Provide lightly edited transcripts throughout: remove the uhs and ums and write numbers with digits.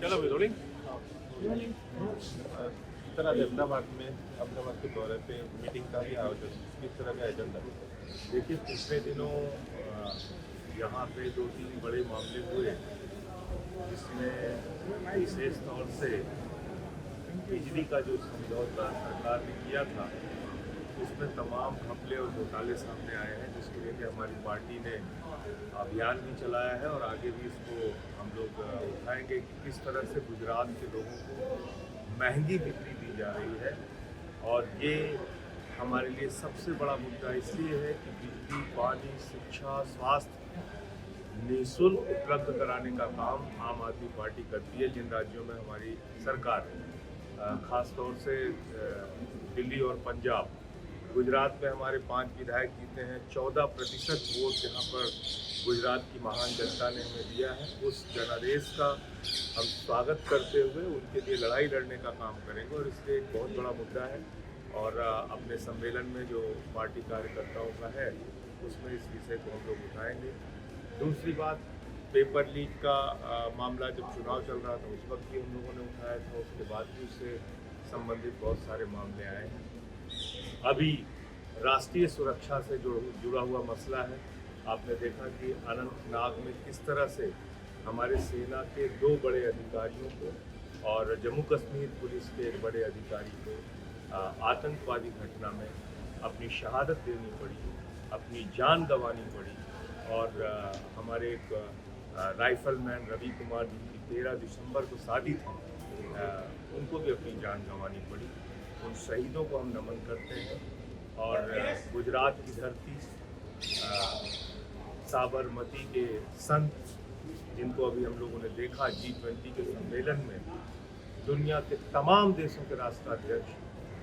चलो भाई rolling. Sir आज अहमदाबाद के दौरे पे मीटिंग का भी आयोजन, किस तरह का एजेंडा? देखिए पिछले दिनों यहाँ पे 2-3 बड़े मामले हुए जिसमें विशेष तौर से बिजली का जो समझौता सरकार ने किया था उसमें तमाम घपले और घोटाले सामने आए हैं, जिसको लेकर हमारी पार्टी ने अभियान भी चलाया है और आगे भी इसको हम लोग उठाएंगे कि किस तरह से गुजरात के लोगों को महंगी बिजली दी जा रही है। और ये हमारे लिए सबसे बड़ा मुद्दा इसलिए है कि बिजली, पानी, शिक्षा, स्वास्थ्य निःशुल्क उपलब्ध कराने का काम आम आदमी पार्टी करती है जिन राज्यों में हमारी सरकार है, ख़ास तौर से दिल्ली और पंजाब। गुजरात में हमारे 5 विधायक जीते हैं, 14% वोट यहाँ पर गुजरात की महान जनता ने हमें दिया है। उस जनादेश का हम स्वागत करते हुए उनके लिए लड़ाई लड़ने का काम करेंगे और इसलिए एक बहुत बड़ा मुद्दा है और अपने सम्मेलन में जो पार्टी कार्यकर्ताओं का है उसमें इस विषय को हम लोग उठाएंगे। दूसरी बात, पेपर लीक का मामला जब चुनाव चल रहा था उस वक्त भी हम लोगों ने उठाया था, उसके बाद भी उससे संबंधित बहुत सारे मामले आए हैं। अभी राष्ट्रीय सुरक्षा से जुड़ा हुआ मसला है। आपने देखा कि अनंतनाग में किस तरह से हमारे सेना के 2 बड़े अधिकारियों को और जम्मू कश्मीर पुलिस के एक बड़े अधिकारी को आतंकवादी घटना में अपनी शहादत देनी पड़ी, अपनी जान गंवानी पड़ी। और हमारे एक राइफलमैन रवि कुमार जिनकी 13 दिसंबर को शादी थी, उनको भी अपनी जान गंवानी पड़ी। उन शहीदों को हम नमन करते हैं और गुजरात की धरती, साबरमती के संत जिनको अभी हम लोगों ने देखा G20 के सम्मेलन में, दुनिया के तमाम देशों के राष्ट्राध्यक्ष,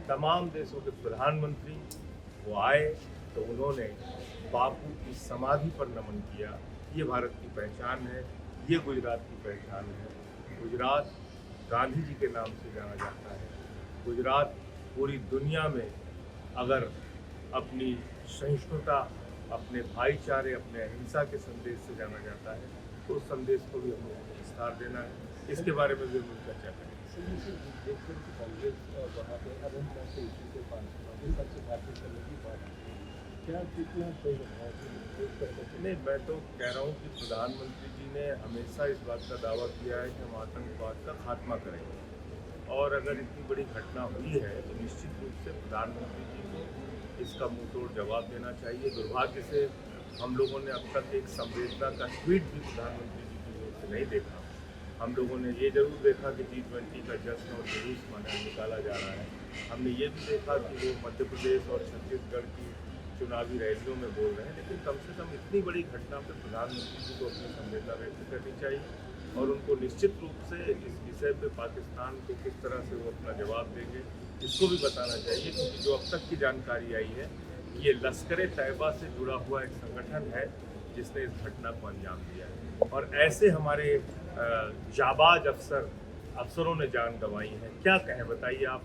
तमाम देशों के प्रधानमंत्री वो आए तो उन्होंने बापू की समाधि पर नमन किया। ये भारत की पहचान है, ये गुजरात की पहचान है। गुजरात गांधी जी के नाम से जाना जाता है। गुजरात पूरी दुनिया में अगर अपनी सहिष्णुता, अपने भाईचारे, अपने अहिंसा के संदेश से जाना जाता है तो उस संदेश को भी हम लोगों को विस्तार देना है। इसके बारे में भी हम चर्चा करेंगे। कांग्रेस वहाँ पे अनंतनाग के इशू के पास बातचीत करने की बात क्या कितना सही नहीं, मैं तो कह रहा हूँ कि प्रधानमंत्री जी ने हमेशा इस बात का दावा किया है कि हम आतंकवाद का खात्मा करेंगे और अगर इतनी बड़ी घटना हुई है तो निश्चित रूप से प्रधानमंत्री जी को इसका मुंहतोड़ जवाब देना चाहिए। दुर्भाग्य से हम लोगों ने अब तक एक संवेदना का ट्वीट भी प्रधानमंत्री जी की ओर से नहीं देखा। हम लोगों ने ये जरूर देखा कि G20 का जश्न और जुलूस निकाला जा रहा है। हमने ये भी देखा कि वो मध्य प्रदेश और छत्तीसगढ़ की चुनावी रैलियों में बोल रहे हैं, लेकिन कम से कम इतनी बड़ी घटना पर प्रधानमंत्री जी को अपनी संवेदना व्यक्त करनी चाहिए और उनको निश्चित रूप से इस विषय पे पाकिस्तान को किस तरह से वो अपना जवाब देंगे इसको भी बताना चाहिए, क्योंकि जो अब तक की जानकारी आई है ये लश्कर तैयबा से जुड़ा हुआ एक संगठन है जिसने इस घटना को अंजाम दिया है और ऐसे हमारे जाबाज अफसरों ने जान गंवाई है। क्या कहें बताइए आप।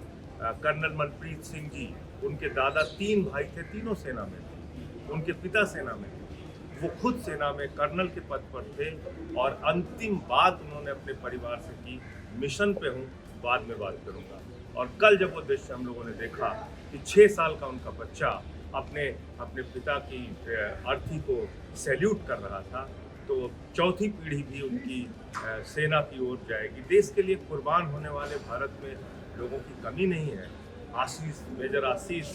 कर्नल मनप्रीत सिंह जी, उनके दादा 3 भाई थे, तीनों सेना में थे, उनके पिता सेना में थे, वो खुद सेना में कर्नल के पद पर थे और अंतिम बात उन्होंने अपने परिवार से की, मिशन पे हूँ, बाद में बात करूँगा। और कल जब वो दृश्य हम लोगों ने देखा कि 6 साल का उनका बच्चा अपने पिता की अर्थी को सैल्यूट कर रहा था, तो चौथी पीढ़ी भी उनकी सेना की ओर जाएगी। देश के लिए कुर्बान होने वाले भारत में लोगों की कमी नहीं है। आशीष, मेजर आशीष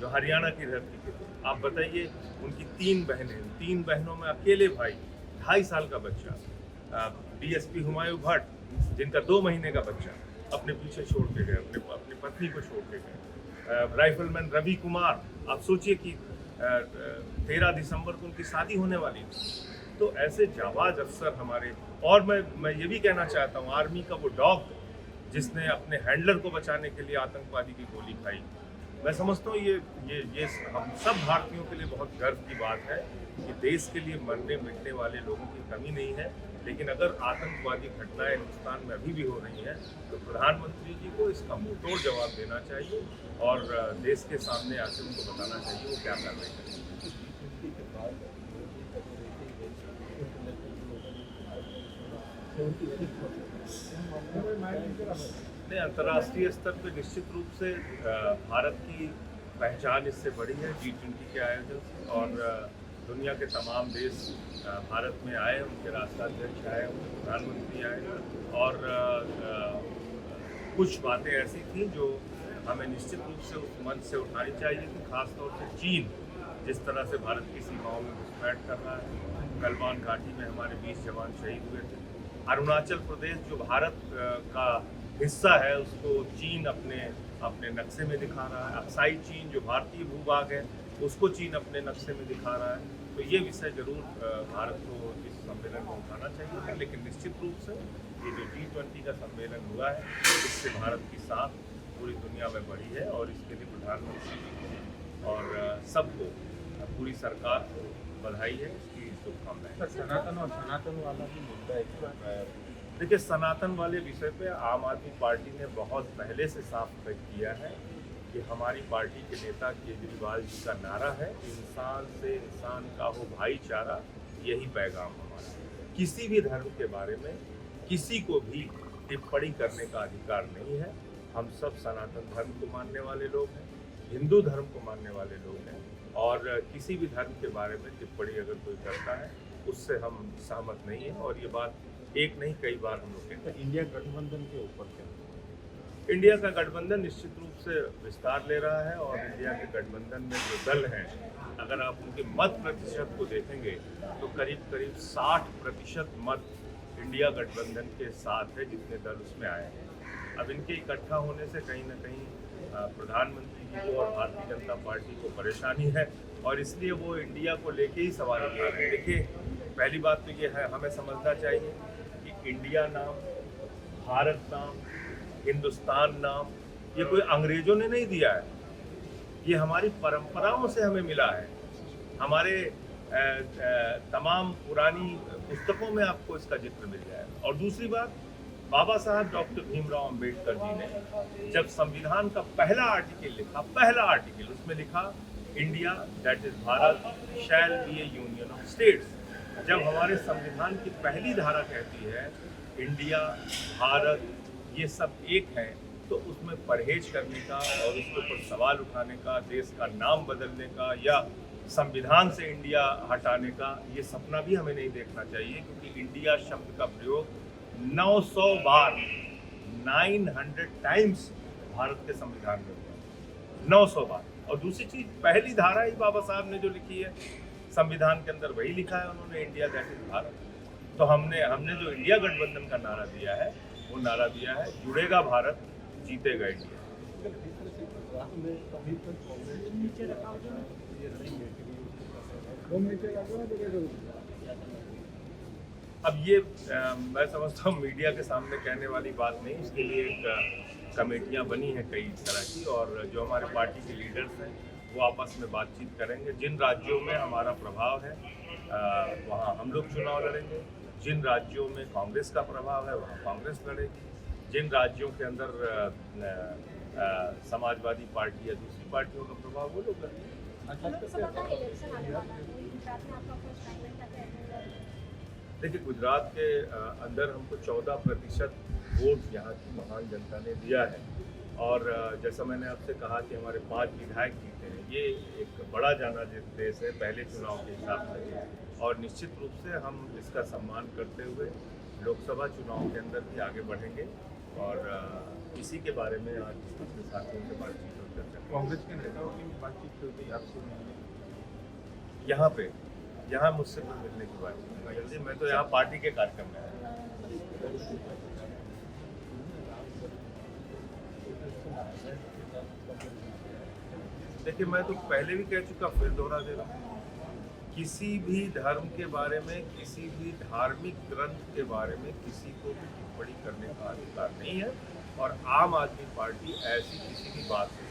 जो हरियाणा की धरती के थे, आप बताइए, उनकी 3 बहनें, 3 बहनों में अकेले भाई, 2.5 साल का बच्चा, DSP हुमायूं भट्ट जिनका 2 महीने का बच्चा अपने पीछे छोड़ के गए, अपनी पत्नी को छोड़ के गए। राइफलमैन रवि कुमार, आप सोचिए कि 13 दिसंबर को उनकी शादी होने वाली थी। तो ऐसे जाबाज अफसर हमारे, और मैं ये भी कहना चाहता हूँ, आर्मी का वो डॉग जिसने अपने हैंडलर को बचाने के लिए आतंकवादी की गोली खाई, मैं समझता हूँ ये हम सब भारतीयों के लिए बहुत गर्व की बात है कि देश के लिए मरने मिटने वाले लोगों की कमी नहीं है। लेकिन अगर आतंकवादी घटनाएं हिंदुस्तान में अभी भी हो रही हैं तो प्रधानमंत्री जी को इसका मुंहतोड़ जवाब देना चाहिए और देश के सामने आकर उनको बताना चाहिए वो क्या कर रहे हैं। नहीं, अंतर्राष्ट्रीय स्तर पे निश्चित रूप से भारत की पहचान इससे बढ़ी है G20 के आयोजन से, और दुनिया के तमाम देश भारत में आए, उनके राष्ट्राध्यक्ष आए, उनके प्रधानमंत्री आए, और कुछ बातें ऐसी थी जो हमें निश्चित रूप से उस मंच से उठानी चाहिए थी। खासतौर से चीन जिस तरह से भारत की सीमाओं में घुसपैठ कर रहा है, गलवान घाटी में हमारे 20 जवान शहीद हुए थे, अरुणाचल प्रदेश जो भारत का हिस्सा है उसको चीन अपने नक्शे में दिखा रहा है, अक्साई चीन जो भारतीय भूभाग है उसको चीन अपने नक्शे में दिखा रहा है। तो ये विषय जरूर भारत को इस सम्मेलन में उठाना चाहिए था, लेकिन निश्चित रूप से ये जो G20 का सम्मेलन हुआ है इससे भारत की साख पूरी दुनिया में बढ़ी है, और इसके लिए प्रधानमंत्री जी को और सबको, पूरी सरकार को बधाई है, इसकी शुभकामनाएं। सनातन वाला भी मुद्दा है। देखिए, सनातन वाले विषय पे आम आदमी पार्टी ने बहुत पहले से साफ तय किया है कि हमारी पार्टी के नेता केजरीवाल जी का नारा है, इंसान से इंसान का हो भाईचारा, यही पैगाम हमारा। किसी भी धर्म के बारे में किसी को भी टिप्पणी करने का अधिकार नहीं है। हम सब सनातन धर्म को मानने वाले लोग हैं, हिंदू धर्म को मानने वाले लोग हैं, और किसी भी धर्म के बारे में टिप्पणी अगर कोई करता है उससे हम सहमत नहीं हैं। और ये बात एक नहीं कई बार हम लोग कहते हैं। इंडिया गठबंधन के ऊपर क्या? इंडिया का गठबंधन निश्चित रूप से विस्तार ले रहा है, और इंडिया के गठबंधन में जो दल हैं, अगर आप उनके मत प्रतिशत को देखेंगे तो करीब करीब 60% मत इंडिया गठबंधन के साथ है, जितने दल उसमें आए हैं। अब इनके इकट्ठा होने से कहीं ना कहीं प्रधानमंत्री जी को और भारतीय जनता पार्टी को परेशानी है, और इसलिए वो इंडिया को लेके ही सवाल उठा रहे हैं। देखिए, पहली बात तो ये है, हमें समझना चाहिए कि इंडिया नाम, भारत नाम, हिंदुस्तान नाम ये कोई अंग्रेजों ने नहीं दिया है, ये हमारी परंपराओं से हमें मिला है। हमारे तमाम पुरानी पुस्तकों में आपको इसका जिक्र मिल जाएगा। और दूसरी बात, बाबा साहब डॉक्टर भीमराव अंबेडकर जी ने जब संविधान का पहला आर्टिकल लिखा, उसमें लिखा India that is Bharat shall be A union of states. जब हमारे संविधान की पहली धारा कहती है इंडिया, भारत ये सब एक हैं, तो उसमें परहेज करने का और उसके ऊपर सवाल उठाने का, देश का नाम बदलने का या संविधान से इंडिया हटाने का, ये सपना भी हमें नहीं देखना चाहिए, क्योंकि इंडिया शब्द का प्रयोग 900 बार 900 टाइम्स भारत के संविधान में हुआ, 900 बार। और दूसरी चीज, पहली धारा ही बाबा साहब ने जो लिखी है संविधान के अंदर, वही लिखा है उन्होंने, इंडिया दैट इज भारत। तो हमने जो इंडिया गठबंधन का नारा दिया है, वो नारा दिया है जुड़ेगा भारत, जीतेगा इंडिया। अब ये मैं समझता हूँ मीडिया के सामने कहने वाली बात नहीं, इसके लिए एक कमेटियाँ बनी हैं कई तरह की, और जो हमारे पार्टी के लीडर्स हैं वो आपस में बातचीत करेंगे। जिन राज्यों में हमारा प्रभाव है वहाँ हम लोग चुनाव लड़ेंगे, जिन राज्यों में कांग्रेस का प्रभाव है वहाँ कांग्रेस लड़ेगी, जिन राज्यों के अंदर समाजवादी पार्टी या दूसरी पार्टियों का प्रभाव वो लोग लड़ेंगे। देखिए, गुजरात के अंदर हमको 14% वोट यहाँ की महान जनता ने दिया है, और जैसा मैंने आपसे कहा कि हमारे 5 विधायक जीते हैं, ये एक बड़ा जाना देश है पहले चुनाव के हिसाब से, और निश्चित रूप से हम इसका सम्मान करते हुए लोकसभा चुनाव के अंदर भी आगे बढ़ेंगे, और इसी के बारे में आज अपने साथियों से बातचीत और चर्चा। कांग्रेस के नेताओं की बातचीत चल रही, आपसे मिलने यहाँ मुझसे कोई मिलने की बात नहीं जल्दी, मैं तो यहाँ पार्टी के कार्यक्रम में आया। देखिए, मैं तो पहले भी कह चुका, फिर दोहरा दे रहा हूँ, किसी भी धर्म के बारे में, किसी भी धार्मिक ग्रंथ के बारे में किसी को भी टिप्पणी करने का अधिकार नहीं है, और आम आदमी पार्टी ऐसी किसी भी बात से